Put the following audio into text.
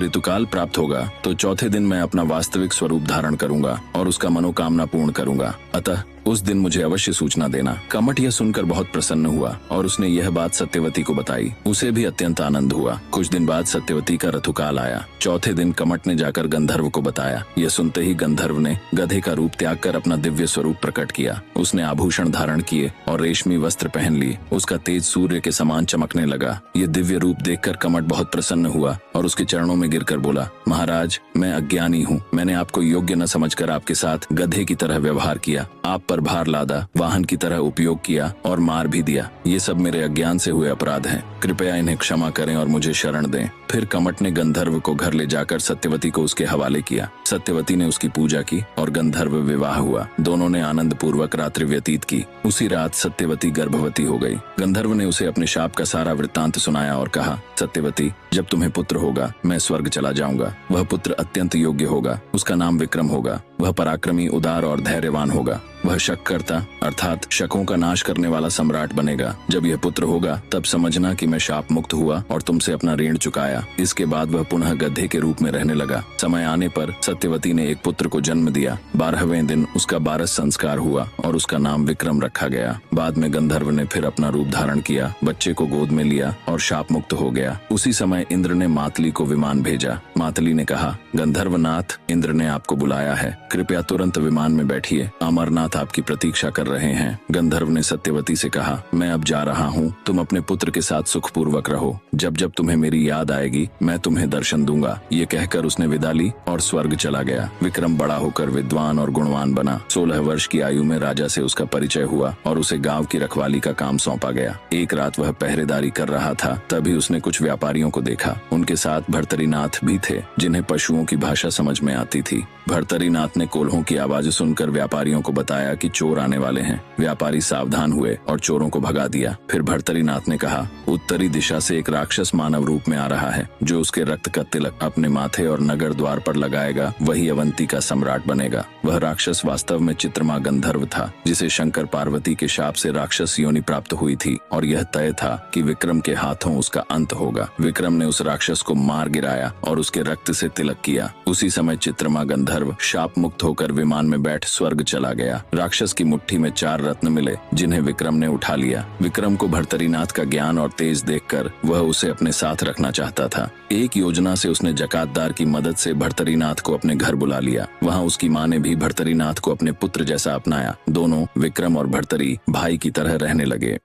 ऋतुकाल प्राप्त होगा तो चौथे दिन मैं अपना वास्तविक स्वरूप धारण करूंगा और उसका मनोकामना पूर्ण करूंगा। अतः उस दिन मुझे अवश्य सूचना देना। कमट यह सुनकर बहुत प्रसन्न हुआ और उसने यह बात सत्यवती को बताई। उसे भी अत्यंत आनंद हुआ। कुछ दिन बाद सत्यवती का ऋतुकाल आया। चौथे दिन कमट ने जाकर गंधर्व को बताया। यह सुनते ही गंधर्व ने गधे का रूप त्याग कर अपना दिव्य स्वरूप प्रकट किया। उसने आभूषण धारण किए और रेशमी वस्त्र पहन लिए। उसका तेज सूर्य के समान चमकने लगा। ये दिव्य रूप देखकर कमट बहुत प्रसन्न हुआ और उसके चरणों में गिरकर बोला, महाराज, मैं अज्ञानी हूँ। मैंने आपको योग्य न समझकर आपके साथ गधे की तरह व्यवहार किया, आप पर भार लादा, वाहन की तरह उपयोग किया और मार भी दिया। ये सब मेरे अज्ञान से हुए अपराध हैं। कृपया इन्हें क्षमा करें और मुझे शरण दें। फिर कमट ने गंधर्व को घर ले जाकर सत्यवती को उसके हवाले किया। सत्यवती ने उसकी पूजा की और गंधर्व विवाह हुआ। दोनों ने आनंद पूर्वक रात्रि व्यतीत की। उसी रात सत्यवती गर्भवती हो गई। गंधर्व ने उसे अपने शाप का सारा वृत्तांत सुनाया और कहा, सत्यवती, जब तुम्हें पुत्र होगा मैं स्वर्ग चला जाऊंगा। वह पुत्र अत्यंत योग्य होगा। उसका नाम विक्रम होगा। वह पराक्रमी, उदार और धैर्यवान होगा। वह शक करता अर्थात शकों का नाश करने वाला सम्राट बनेगा। जब यह पुत्र होगा तब समझना कि मैं शाप मुक्त हुआ और तुमसे अपना ऋण चुकाया। इसके बाद वह पुनः गधे के रूप में रहने लगा। समय आने पर सत्यवती ने एक पुत्र को जन्म दिया। 12वें दिन उसका 12 संस्कार हुआ और उसका नाम विक्रम रखा गया। बाद में गंधर्व ने फिर अपना रूप धारण किया, बच्चे को गोद में लिया और शाप मुक्त हो गया। उसी समय इंद्र ने मातली को विमान भेजा। मातली ने कहा, गंधर्वनाथ, इंद्र ने आपको बुलाया है। कृपया तुरंत विमान में बैठिए। अमरनाथ आपकी प्रतीक्षा कर रहे हैं। गंधर्व ने सत्यवती से कहा, मैं अब जा रहा हूँ। तुम अपने पुत्र के साथ सुखपूर्वक रहो। जब जब तुम्हें मेरी याद आएगी मैं तुम्हें दर्शन दूंगा। ये कहकर उसने विदा ली और स्वर्ग चला गया। विक्रम बड़ा होकर विद्वान और गुणवान बना। 16 वर्ष की आयु में राजा से उसका परिचय हुआ और उसे गांव की रखवाली का काम सौंपा गया। एक रात वह पहरेदारी कर रहा था, तभी उसने कुछ व्यापारियों को देखा। उनके साथ भर्तरीनाथ भी थे, जिन्हें पशुओं की भाषा समझ में आती थी। भर्तरीनाथ ने कोल्हों की आवाज सुनकर व्यापारियों को बताया कि चोर आने वाले हैं। व्यापारी सावधान हुए और चोरों को भगा दिया। फिर भर्तरीनाथ ने कहा, उत्तरी दिशा से एक राक्षस मानव रूप में आ रहा है। जो उसके रक्त का तिलक अपने माथे और नगर द्वार पर लगाएगा वही अवंती का सम्राट बनेगा। वह राक्षस वास्तव में चित्रमा गंधर्व था, जिसे शंकर पार्वती के शाप से राक्षस योनि प्राप्त हुई थी और यह तय था कि विक्रम के हाथों उसका अंत होगा। विक्रम ने उस राक्षस को मार गिराया और उसके रक्त से तिलक किया। उसी समय चित्रमा गंधर्व शाप मुक्त होकर विमान में बैठ स्वर्ग चला गया। राक्षस की मुट्ठी में 4 रत्न मिले, जिन्हें विक्रम ने उठा लिया। विक्रम को भर्तरीनाथ का ज्ञान और तेज देखकर वह उसे अपने साथ रखना चाहता था। एक योजना से उसने जकातदार की मदद से भर्तरीनाथ को अपने घर बुला लिया। वहाँ उसकी माँ ने भी भर्तरीनाथ को अपने पुत्र जैसा अपनाया। दोनों, विक्रम और भर्तरी, भाई की तरह रहने लगे।